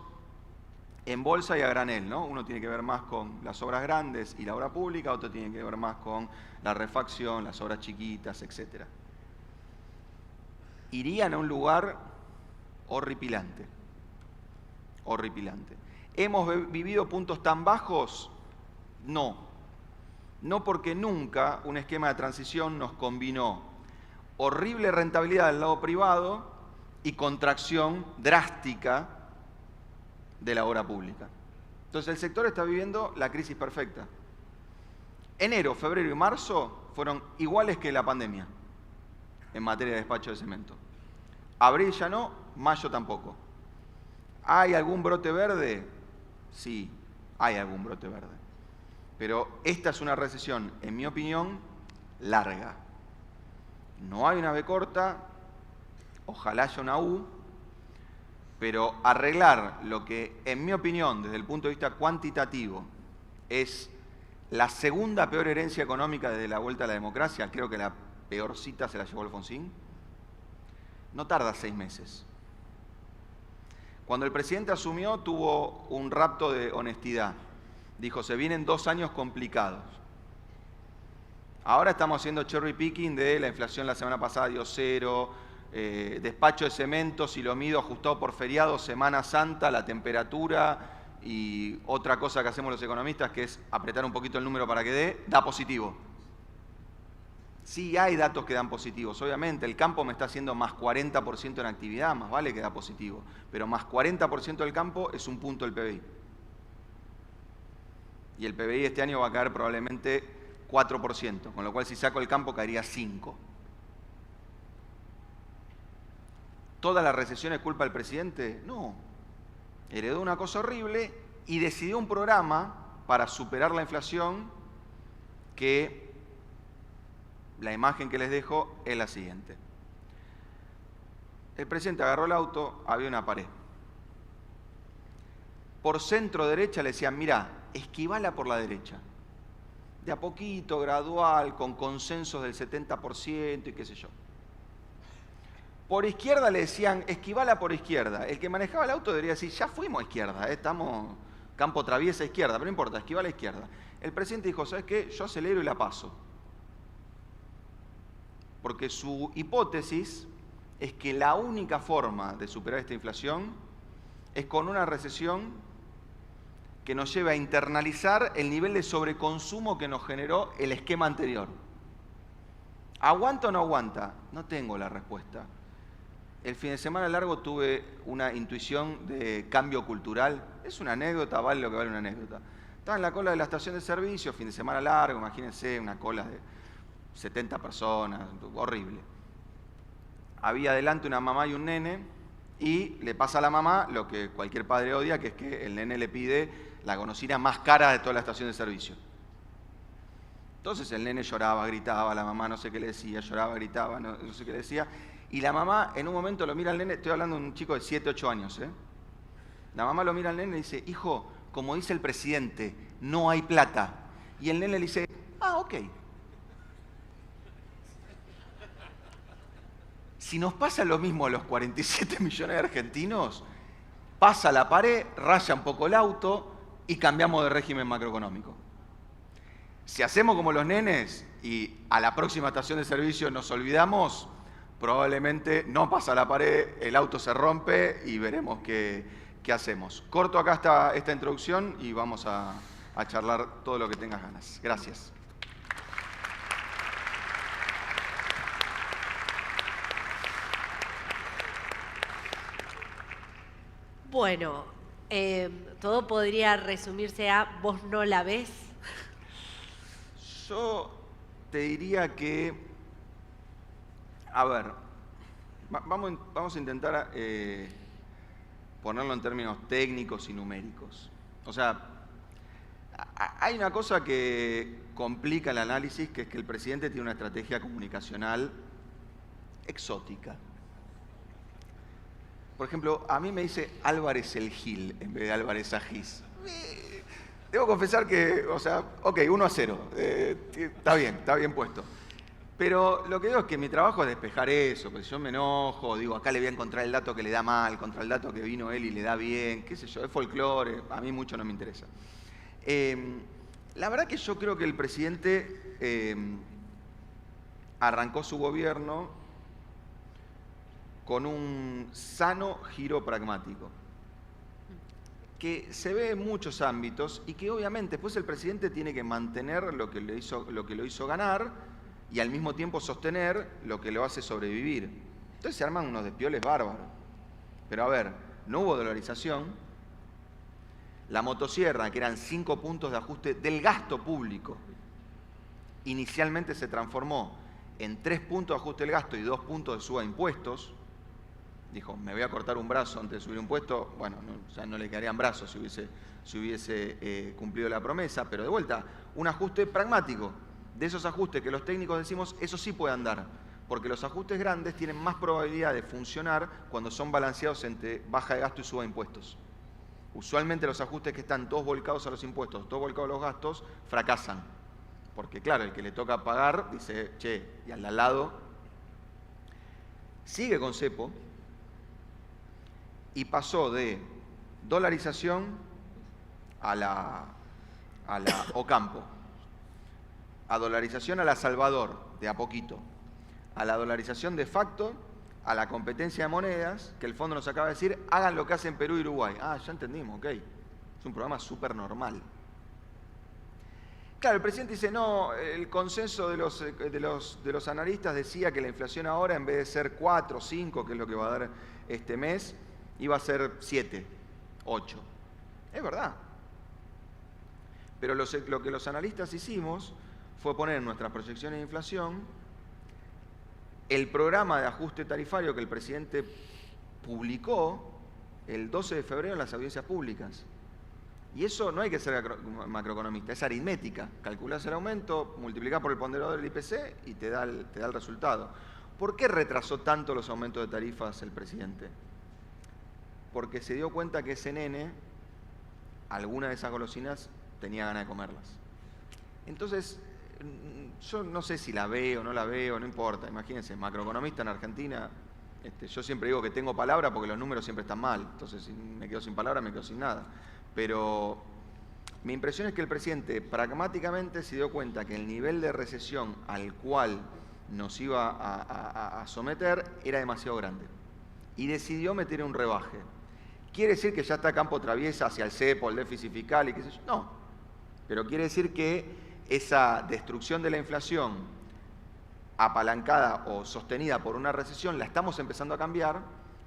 en bolsa y a granel, ¿no? Uno tiene que ver más con las obras grandes y la obra pública, otro tiene que ver más con la refacción, las obras chiquitas, etc. Irían a un lugar horripilante. Horripilante. ¿Hemos vivido puntos tan bajos? No. No, porque nunca un esquema de transición nos combinó horrible rentabilidad del lado privado y contracción drástica de la obra pública. Entonces el sector está viviendo la crisis perfecta. Enero, febrero y marzo fueron iguales que la pandemia en materia de despacho de cemento. Abril ya no, mayo tampoco. ¿Hay algún brote verde? Sí, hay algún brote verde. Pero esta es una recesión, en mi opinión, larga. No hay una B corta, ojalá haya una U, pero arreglar lo que, en mi opinión, desde el punto de vista cuantitativo, es la segunda peor herencia económica desde la vuelta a la democracia, creo que la peor cita se la llevó Alfonsín, no tarda 6 meses. Cuando el presidente asumió, tuvo un rapto de honestidad. Dijo, se vienen 2 años complicados. Ahora estamos haciendo cherry picking de la inflación la semana pasada dio 0, despacho de cemento, si lo mido ajustado por feriado, Semana Santa, la temperatura y otra cosa que hacemos los economistas que es apretar un poquito el número para que da positivo. Sí hay datos que dan positivos, obviamente el campo me está haciendo más 40% en actividad, más vale que da positivo, pero más 40% del campo es un punto del PBI. Y el PBI este año va a caer probablemente 4%, con lo cual si saco el campo caería 5%. ¿toda la recesión es culpa del presidente? No. Heredó una cosa horrible y decidió un programa para superar la inflación que la imagen que les dejo es la siguiente. El presidente agarró el auto, había una pared. Por centro derecha le decían, mirá, esquivala por la derecha. De a poquito, gradual, con consensos del 70% y qué sé yo. Por izquierda le decían, esquivala por izquierda. El que manejaba el auto debería decir, ya fuimos a izquierda, estamos campo traviesa izquierda, pero no importa, esquivala a izquierda. El presidente dijo, ¿sabes qué? Yo acelero y la paso. Porque su hipótesis es que la única forma de superar esta inflación es con una recesión que nos lleve a internalizar el nivel de sobreconsumo que nos generó el esquema anterior. ¿Aguanta o no aguanta? No tengo la respuesta. El fin de semana largo tuve una intuición de cambio cultural. Es una anécdota, vale lo que vale una anécdota. Estaba en la cola de la estación de servicio, fin de semana largo, imagínense, una cola de 70 personas, horrible. Había adelante una mamá y un nene, y le pasa a la mamá lo que cualquier padre odia, que es que el nene le pide la golosina más cara de toda la estación de servicio. Entonces el nene lloraba, gritaba, la mamá no sé qué le decía, lloraba, gritaba, no sé qué le decía, y la mamá en un momento lo mira al nene, estoy hablando de un chico de 7, 8 años, La mamá lo mira al nene y dice, hijo, como dice el presidente, no hay plata. Y el nene le dice, ah, ok. Si nos pasa lo mismo a los 47 millones de argentinos, pasa la pared, raya un poco el auto y cambiamos de régimen macroeconómico. Si hacemos como los nenes y a la próxima estación de servicio nos olvidamos, probablemente no pasa la pared, el auto se rompe y veremos qué hacemos. Corto acá esta introducción y vamos a charlar todo lo que tengas ganas. Gracias. Bueno, todo podría resumirse a vos no la ves. Yo te diría que, a ver, vamos a intentar ponerlo en términos técnicos y numéricos. O sea, hay una cosa que complica el análisis, que es que el presidente tiene una estrategia comunicacional exótica. Por ejemplo, a mí me dice Álvarez el Gil en vez de Álvarez Agis. Debo confesar que, o sea, ok, 1-0, está bien puesto. Pero lo que digo es que mi trabajo es despejar eso, porque si yo me enojo, digo, acá le voy a encontrar el dato que le da mal, contra el dato que vino él y le da bien, qué sé yo, es folclore, a mí mucho no me interesa. La verdad que yo creo que el presidente arrancó su gobierno con un sano giro pragmático, que se ve en muchos ámbitos y que obviamente después el presidente tiene que mantener lo que lo hizo ganar y al mismo tiempo sostener lo que lo hace sobrevivir. Entonces se arman unos despioles bárbaros. Pero a ver, no hubo dolarización. La motosierra, que eran 5 puntos de ajuste del gasto público, inicialmente se transformó en 3 puntos de ajuste del gasto y 2 puntos de suba de impuestos. Dijo, me voy a cortar un brazo antes de subir un impuesto. Bueno, no le quedarían brazos si hubiese cumplido la promesa, pero de vuelta, un ajuste pragmático. De esos ajustes que los técnicos decimos, eso sí puede andar, porque los ajustes grandes tienen más probabilidad de funcionar cuando son balanceados entre baja de gasto y suba de impuestos. Usualmente los ajustes que están todos volcados a los impuestos, todos volcados a los gastos, fracasan. Porque claro, el que le toca pagar dice, che, y al lado sigue con cepo, y pasó de dolarización a la Ocampo, a dolarización a la Salvador, de a poquito, a la dolarización de facto, a la competencia de monedas, que el fondo nos acaba de decir, hagan lo que hacen Perú y Uruguay. Ah, ya entendimos, ok. Es un programa súper normal. Claro, el presidente dice, no, el consenso de los analistas decía que la inflación ahora, en vez de ser 4 o 5, que es lo que va a dar este mes, iba a ser 7, 8. Es verdad. Pero lo que los analistas hicimos fue poner en nuestras proyecciones de inflación el programa de ajuste tarifario que el presidente publicó el 12 de febrero en las audiencias públicas. Y eso no hay que ser macroeconomista, es aritmética. Calculás el aumento, multiplicás por el ponderador del IPC y te da el resultado. ¿Por qué retrasó tanto los aumentos de tarifas el presidente? Porque se dio cuenta que ese nene, alguna de esas golosinas, tenía ganas de comerlas. Entonces, yo no sé si la veo o no la veo, no importa. Imagínense, macroeconomista en Argentina, yo siempre digo que tengo palabra porque los números siempre están mal. Entonces, si me quedo sin palabra, me quedo sin nada. Pero mi impresión es que el presidente pragmáticamente se dio cuenta que el nivel de recesión al cual nos iba a someter era demasiado grande. Y decidió meter un rebaje. ¿Quiere decir que ya está campo traviesa hacia el cepo, el déficit fiscal y qué sé yo? No. Pero quiere decir que esa destrucción de la inflación apalancada o sostenida por una recesión la estamos empezando a cambiar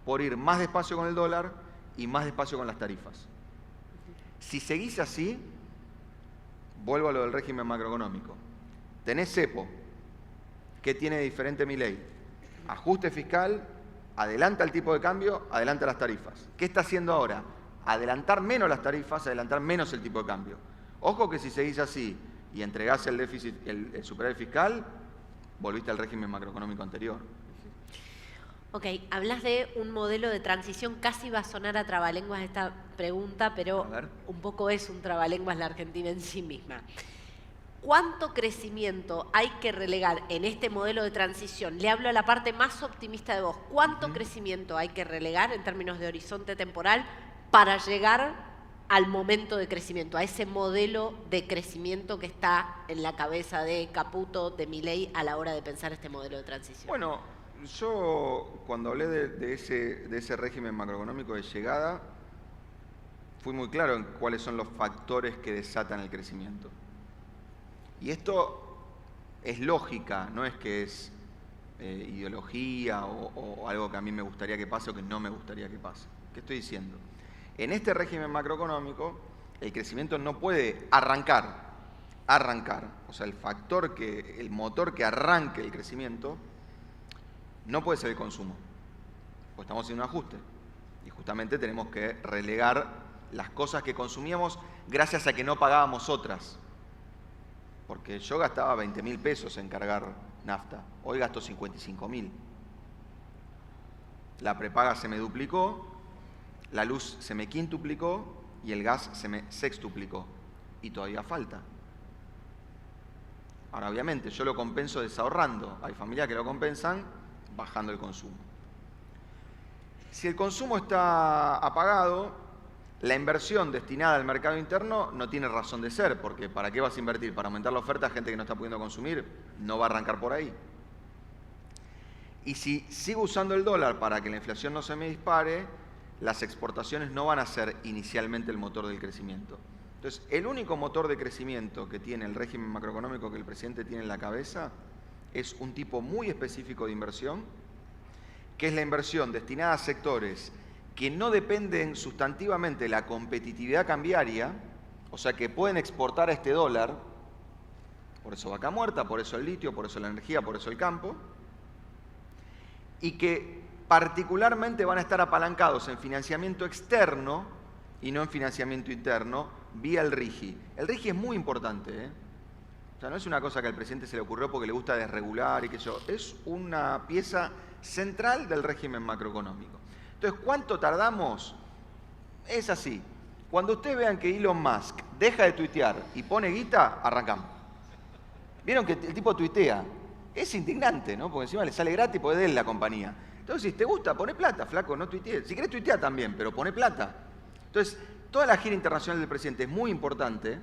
por ir más despacio con el dólar y más despacio con las tarifas. Si seguís así, vuelvo a lo del régimen macroeconómico. Tenés cepo. ¿Qué tiene de diferente Milei? Ajuste fiscal, adelanta el tipo de cambio, adelanta las tarifas. ¿Qué está haciendo ahora? Adelantar menos las tarifas, adelantar menos el tipo de cambio. Ojo que si seguís así y entregás el déficit, el superávit fiscal, volviste al régimen macroeconómico anterior. Ok, hablas de un modelo de transición, casi va a sonar a trabalenguas esta pregunta, pero un poco es un trabalenguas la Argentina en sí misma. ¿Cuánto crecimiento hay que relegar en este modelo de transición? Le hablo a la parte más optimista de vos. ¿Cuánto crecimiento hay que relegar en términos de horizonte temporal para llegar al momento de crecimiento, a ese modelo de crecimiento que está en la cabeza de Caputo, de Milei, a la hora de pensar este modelo de transición? Bueno, yo cuando hablé de ese régimen macroeconómico de llegada, fui muy claro en cuáles son los factores que desatan el crecimiento. Y esto es lógica, no es que es ideología o algo que a mí me gustaría que pase o que no me gustaría que pase. ¿Qué estoy diciendo? En este régimen macroeconómico, el crecimiento no puede arrancar. O sea, el motor que arranque el crecimiento no puede ser el consumo. Pues estamos en un ajuste. Y justamente tenemos que relegar las cosas que consumíamos gracias a que no pagábamos otras. Porque yo gastaba 20.000 pesos en cargar nafta. Hoy gasto 55.000. La prepaga se me duplicó, la luz se me quintuplicó y el gas se me sextuplicó. Y todavía falta. Ahora, obviamente, yo lo compenso desahorrando. Hay familias que lo compensan bajando el consumo. Si el consumo está apagado, la inversión destinada al mercado interno no tiene razón de ser, porque ¿para qué vas a invertir? Para aumentar la oferta a gente que no está pudiendo consumir, no va a arrancar por ahí. Y si sigo usando el dólar para que la inflación no se me dispare, las exportaciones no van a ser inicialmente el motor del crecimiento. Entonces, el único motor de crecimiento que tiene el régimen macroeconómico que el presidente tiene en la cabeza es un tipo muy específico de inversión, que es la inversión destinada a sectores que no dependen sustantivamente de la competitividad cambiaria, o sea que pueden exportar a este dólar, por eso vaca muerta, por eso el litio, por eso la energía, por eso el campo, y que particularmente van a estar apalancados en financiamiento externo y no en financiamiento interno, vía el RIGI. El RIGI es muy importante, ¿eh? O sea, no es una cosa que al presidente se le ocurrió porque le gusta desregular y qué sé yo, es una pieza central del régimen macroeconómico. Entonces, ¿cuánto tardamos? Es así. Cuando ustedes vean que Elon Musk deja de tuitear y pone guita, arrancamos. ¿Vieron que el tipo tuitea? Es indignante, ¿no? Porque encima le sale gratis porque es de él la compañía. Entonces, si te gusta, poné plata, flaco, no tuitees. Si querés tuitear también, pero poné plata. Entonces, toda la gira internacional del presidente es muy importante,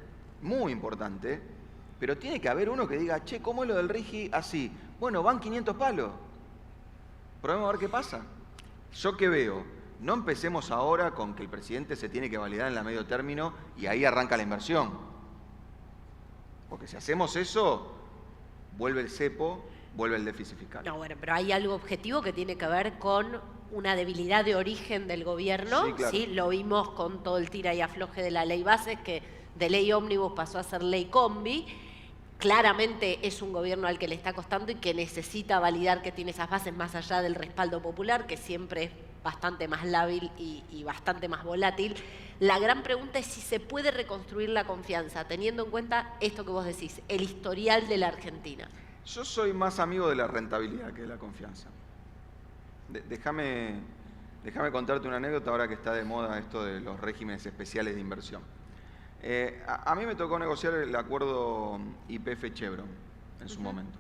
pero tiene que haber uno que diga, che, ¿cómo es lo del RIGI así? Bueno, van 500 palos. Probemos a ver qué pasa. ¿Yo qué veo? No empecemos ahora con que el presidente se tiene que validar en la medio término y ahí arranca la inversión. Porque si hacemos eso, vuelve el cepo, vuelve el déficit fiscal. No, bueno, pero hay algo objetivo que tiene que ver con una debilidad de origen del gobierno. Sí, claro. ¿Sí? Lo vimos con todo el tira y afloje de la ley bases, que de ley ómnibus pasó a ser ley combi. Claramente es un gobierno al que le está costando y que necesita validar que tiene esas bases más allá del respaldo popular, que siempre es bastante más lábil y bastante más volátil. La gran pregunta es si se puede reconstruir la confianza, teniendo en cuenta esto que vos decís, el historial de la Argentina. Yo soy más amigo de la rentabilidad que de la confianza. Déjame contarte una anécdota ahora que está de moda esto de los regímenes especiales de inversión. A mí me tocó negociar el acuerdo YPF-Chevron en su momento.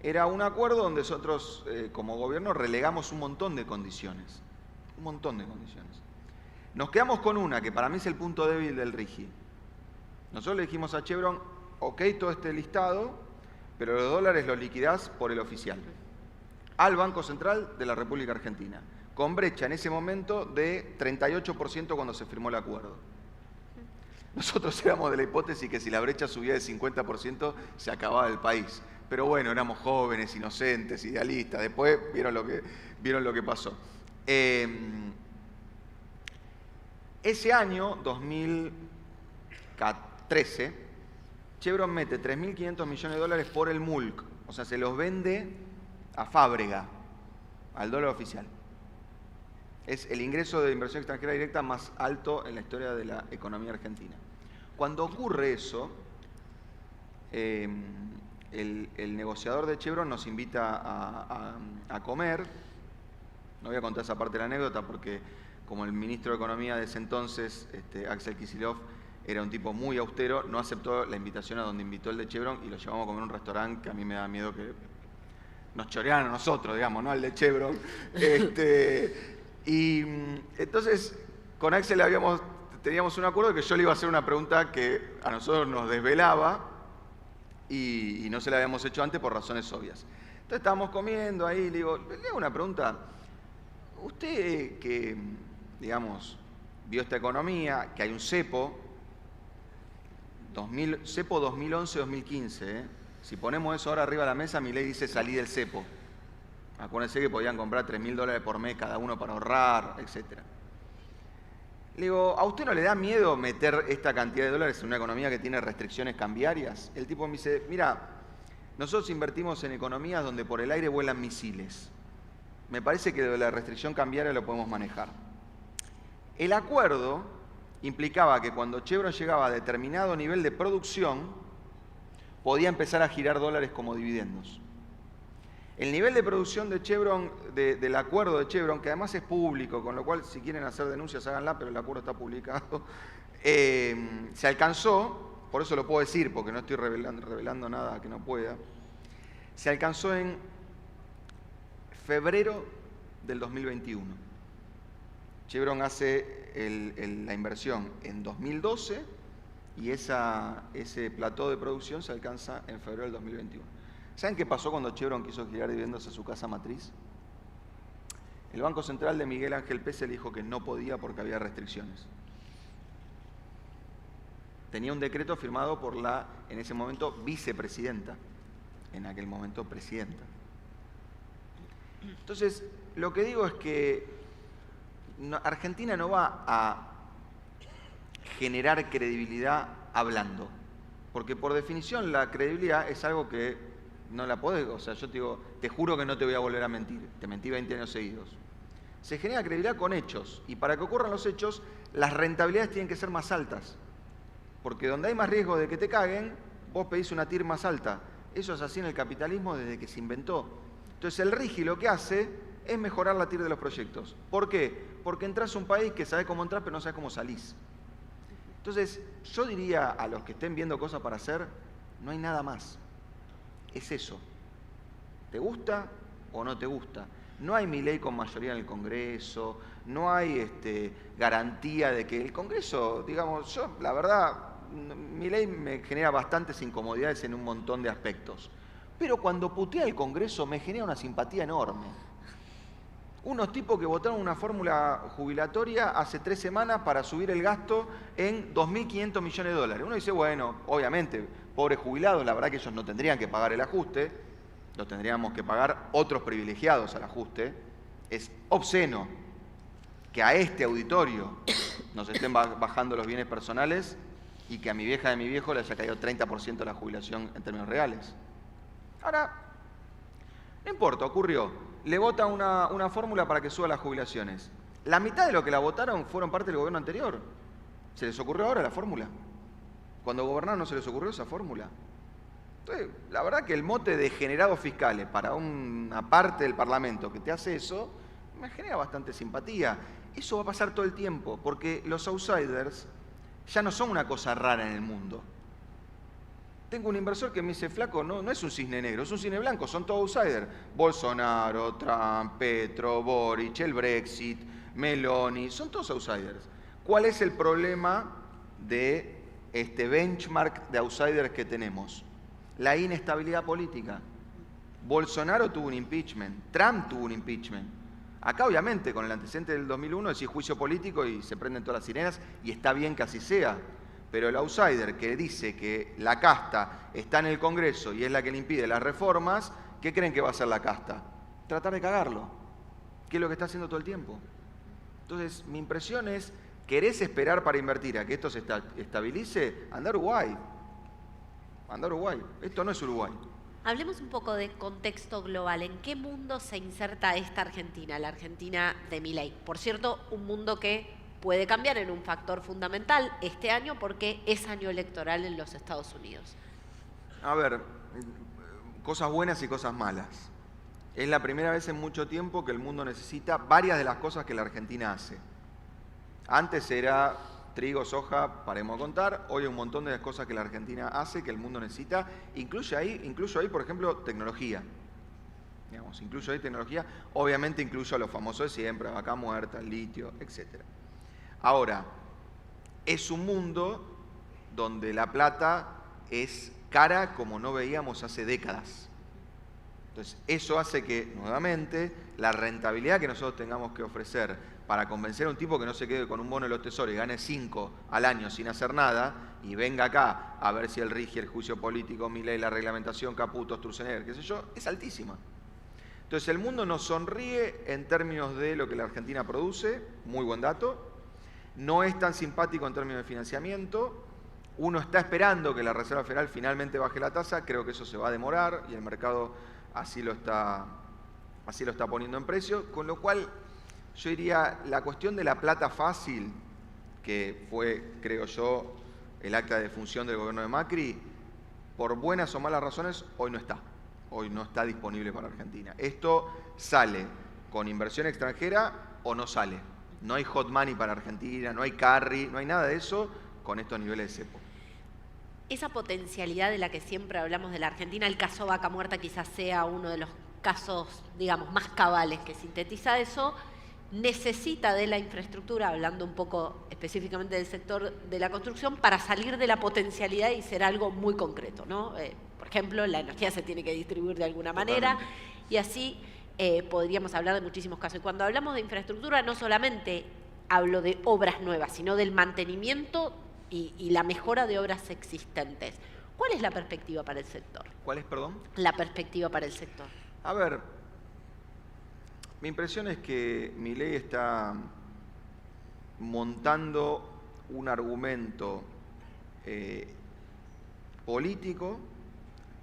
Era un acuerdo donde nosotros, como gobierno, relegamos un montón de condiciones. Un montón de condiciones. Nos quedamos con una, que para mí es el punto débil del RIGI. Nosotros le dijimos a Chevron, ok, todo este listado, pero los dólares los liquidás por el oficial. Al Banco Central de la República Argentina. Con brecha en ese momento de 38% cuando se firmó el acuerdo. Nosotros éramos de la hipótesis que si la brecha subía de 50% se acababa el país. Pero bueno, éramos jóvenes, inocentes, idealistas. Después vieron lo que pasó. Ese año, 2013, Chevron mete 3.500 millones de dólares por el MULC. O sea, se los vende a Fábrega, al dólar oficial. Es el ingreso de inversión extranjera directa más alto en la historia de la economía argentina. Cuando ocurre eso, el negociador de Chevron nos invita a comer. No voy a contar esa parte de la anécdota porque como el ministro de Economía de ese entonces, Axel Kicillof, era un tipo muy austero, no aceptó la invitación a donde invitó el de Chevron y lo llevamos a comer a un restaurante que a mí me da miedo que nos chorearan a nosotros, digamos, ¿no? Al de Chevron. Y entonces con Axel teníamos un acuerdo de que yo le iba a hacer una pregunta que a nosotros nos desvelaba y no se la habíamos hecho antes por razones obvias. Entonces estábamos comiendo ahí, le hago una pregunta. Usted que, digamos, vio esta economía, que hay un cepo, cepo 2011-2015, si ponemos eso ahora arriba de la mesa, mi ley dice salí del cepo. Acuérdense que podían comprar $3.000 por mes cada uno para ahorrar, etc. Le digo, ¿a usted no le da miedo meter esta cantidad de dólares en una economía que tiene restricciones cambiarias? El tipo me dice, mira, nosotros invertimos en economías donde por el aire vuelan misiles. Me parece que de la restricción cambiaria lo podemos manejar. El acuerdo implicaba que cuando Chevron llegaba a determinado nivel de producción, podía empezar a girar dólares como dividendos. El nivel de producción de Chevron, del acuerdo de Chevron, que además es público, con lo cual si quieren hacer denuncias háganla, pero el acuerdo está publicado, se alcanzó, por eso lo puedo decir, porque no estoy revelando nada que no pueda, se alcanzó en febrero del 2021. Chevron hace la inversión en 2012 y ese plató de producción se alcanza en febrero del 2021. ¿Saben qué pasó cuando Chevron quiso girar dividendos a su casa matriz? El Banco Central de Miguel Ángel Pese le dijo que no podía porque había restricciones. Tenía un decreto firmado por la, en ese momento, vicepresidenta, en aquel momento presidenta. Entonces, lo que digo es que Argentina no va a generar credibilidad hablando, porque por definición la credibilidad es algo que no la podés, o sea, yo te digo, te juro que no te voy a volver a mentir, te mentí 20 años seguidos. Se genera credibilidad con hechos, y para que ocurran los hechos, las rentabilidades tienen que ser más altas, porque donde hay más riesgo de que te caguen, vos pedís una TIR más alta. Eso es así en el capitalismo desde que se inventó. Entonces el RIGI lo que hace es mejorar la TIR de los proyectos. ¿Por qué? Porque entras a un país que sabés cómo entrar, pero no sabés cómo salís. Entonces, yo diría a los que estén viendo cosas para hacer, no hay nada más. Es eso. ¿Te gusta o no te gusta? No hay mi ley con mayoría en el Congreso, no hay garantía de que el Congreso, digamos, yo, la verdad, mi ley me genera bastantes incomodidades en un montón de aspectos. Pero cuando putea el Congreso me genera una simpatía enorme. Unos tipos que votaron una fórmula jubilatoria hace 3 semanas para subir el gasto en 2.500 millones de dólares. Uno dice, bueno, obviamente, pobres jubilados, la verdad que ellos no tendrían que pagar el ajuste, lo tendríamos que pagar otros privilegiados al ajuste. Es obsceno que a este auditorio nos estén bajando los bienes personales y que a mi vieja y a mi viejo le haya caído 30% de la jubilación en términos reales. Ahora, no importa, ocurrió. le vota una fórmula para que suba las jubilaciones. La mitad de lo que la votaron fueron parte del gobierno anterior. ¿Se les ocurrió ahora la fórmula? Cuando gobernaron no se les ocurrió esa fórmula. Entonces, la verdad que el mote de degenerados fiscales para una parte del Parlamento que te hace eso, me genera bastante simpatía. Eso va a pasar todo el tiempo, porque los outsiders ya no son una cosa rara en el mundo. Tengo un inversor que me dice, flaco, no es un cisne negro, es un cisne blanco, son todos outsiders. Bolsonaro, Trump, Petro, Boric, el Brexit, Meloni, son todos outsiders. ¿Cuál es el problema de este benchmark de outsiders que tenemos? La inestabilidad política. Bolsonaro tuvo un impeachment, Trump tuvo un impeachment. Acá obviamente con el antecedente del 2001 decís juicio político y se prenden todas las sirenas y está bien que así sea. Pero el outsider que dice que la casta está en el Congreso y es la que le impide las reformas, ¿qué creen que va a hacer la casta? Tratar de cagarlo, que es lo que está haciendo todo el tiempo. Entonces, mi impresión es, ¿querés esperar para invertir a que esto se estabilice? Anda a Uruguay. Anda a Uruguay. Esto no es Uruguay. Hablemos un poco de contexto global. ¿En qué mundo se inserta esta Argentina, la Argentina de Milei? Por cierto, un mundo que puede cambiar en un factor fundamental este año porque es año electoral en los Estados Unidos. A ver, cosas buenas y cosas malas. Es la primera vez en mucho tiempo que el mundo necesita varias de las cosas que la Argentina hace. Antes era trigo, soja, paremos de contar. Hoy hay un montón de cosas que la Argentina hace, que el mundo necesita. Incluso ahí, por ejemplo, tecnología. Digamos, incluso ahí tecnología. Obviamente incluyo a los famosos de siempre, vaca muerta, el litio, etc. Ahora, es un mundo donde la plata es cara como no veíamos hace décadas. Entonces, eso hace que, nuevamente, la rentabilidad que nosotros tengamos que ofrecer para convencer a un tipo que no se quede con un bono de los tesoros y gane 5 al año sin hacer nada y venga acá a ver si el RIGI, el juicio político, Milei, la reglamentación, Caputo, Sturzenegger, qué sé yo, es altísima. Entonces, el mundo nos sonríe en términos de lo que la Argentina produce, muy buen dato. No es tan simpático en términos de financiamiento. Uno está esperando que la Reserva Federal finalmente baje la tasa. Creo que eso se va a demorar y el mercado así lo está poniendo en precio. Con lo cual, yo diría, la cuestión de la plata fácil, que fue, creo yo, el acta de defunción del gobierno de Macri, por buenas o malas razones, hoy no está. Hoy no está disponible para Argentina. Esto sale con inversión extranjera o no sale. No hay hot money para Argentina, no hay carry, no hay nada de eso con estos niveles de cepo. Esa potencialidad de la que siempre hablamos de la Argentina, el caso Vaca Muerta quizás sea uno de los casos, digamos, más cabales que sintetiza eso, necesita de la infraestructura, hablando un poco específicamente del sector de la construcción, para salir de la potencialidad y ser algo muy concreto, ¿no? Por ejemplo, la energía se tiene que distribuir de alguna manera y así podríamos hablar de muchísimos casos. Y cuando hablamos de infraestructura, no solamente hablo de obras nuevas, sino del mantenimiento y la mejora de obras existentes. ¿Cuál es la perspectiva para el sector? ¿Cuál es, perdón? La perspectiva para el sector. A ver, mi impresión es que Milei está montando un argumento político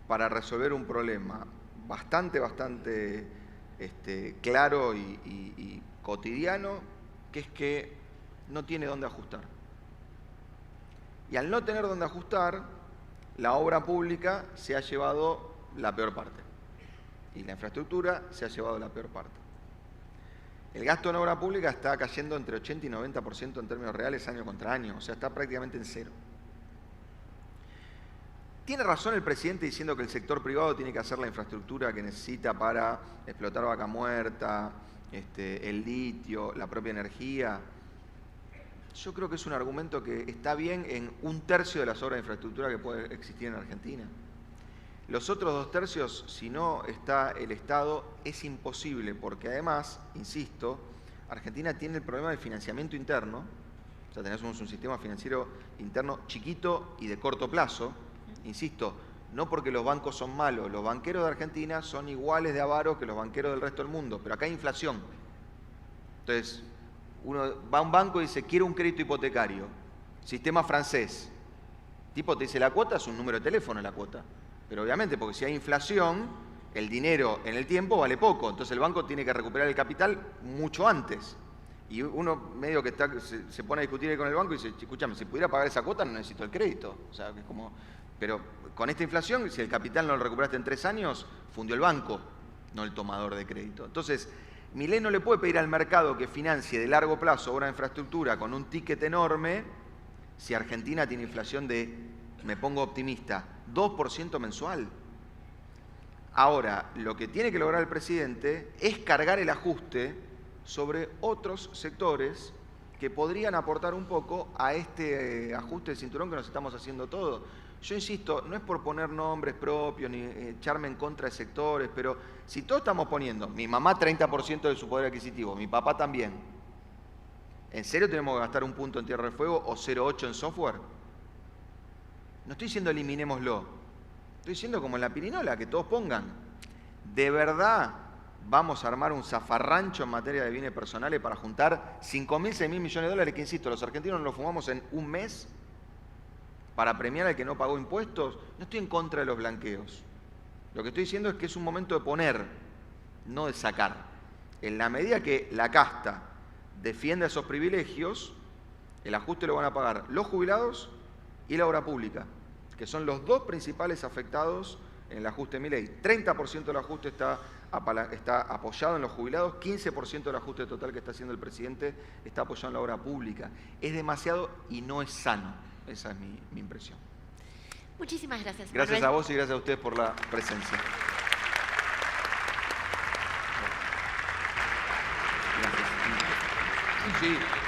para resolver un problema bastante claro y cotidiano, que es que no tiene dónde ajustar. Y al no tener dónde ajustar, la obra pública se ha llevado la peor parte. Y la infraestructura se ha llevado la peor parte. El gasto en obra pública está cayendo entre 80 y 90% en términos reales año contra año. O sea, está prácticamente en cero. ¿Tiene razón el presidente diciendo que el sector privado tiene que hacer la infraestructura que necesita para explotar Vaca Muerta, el litio, la propia energía? Yo creo que es un argumento que está bien en 1/3 de las obras de infraestructura que puede existir en Argentina. Los otros 2/3, si no está el Estado, es imposible, porque además, insisto, Argentina tiene el problema del financiamiento interno. O sea, tenemos un sistema financiero interno chiquito y de corto plazo. Insisto, no porque los bancos son malos, los banqueros de Argentina son iguales de avaros que los banqueros del resto del mundo, pero acá hay inflación. Entonces, uno va a un banco y dice, quiero un crédito hipotecario, sistema francés. El tipo te dice, la cuota es un número de teléfono la cuota. Pero obviamente, porque si hay inflación, el dinero en el tiempo vale poco, entonces el banco tiene que recuperar el capital mucho antes. Y uno medio que se pone a discutir ahí con el banco y dice, escúchame, si pudiera pagar esa cuota no necesito el crédito. O sea, que es como... Pero con esta inflación, si el capital no lo recuperaste en 3 años, fundió el banco, no el tomador de crédito. Entonces, Milei no le puede pedir al mercado que financie de largo plazo obra de infraestructura con un ticket enorme si Argentina tiene inflación de, me pongo optimista, 2% mensual. Ahora, lo que tiene que lograr el presidente es cargar el ajuste sobre otros sectores que podrían aportar un poco a este ajuste de cinturón que nos estamos haciendo todos. Yo insisto, no es por poner nombres propios ni echarme en contra de sectores, pero si todos estamos poniendo, mi mamá 30% de su poder adquisitivo, mi papá también, ¿en serio tenemos que gastar un punto en Tierra del Fuego o 0,8 en software? No estoy diciendo eliminémoslo, estoy diciendo como en la pirinola, que todos pongan. ¿De verdad vamos a armar un zafarrancho en materia de bienes personales para juntar 5.000, 6.000 millones de dólares que, insisto, los argentinos nos lo fumamos en un mes para premiar al que no pagó impuestos? No estoy en contra de los blanqueos. Lo que estoy diciendo es que es un momento de poner, no de sacar. En la medida que la casta defienda esos privilegios, el ajuste lo van a pagar los jubilados y la obra pública, que son los dos principales afectados en el ajuste de Milei. 30% del ajuste está apoyado en los jubilados, 15% del ajuste total que está haciendo el presidente está apoyado en la obra pública. Es demasiado y no es sano. Esa es mi impresión. Muchísimas gracias. Gracias Manuel. a vos y gracias a ustedes por la presencia. Gracias. Sí.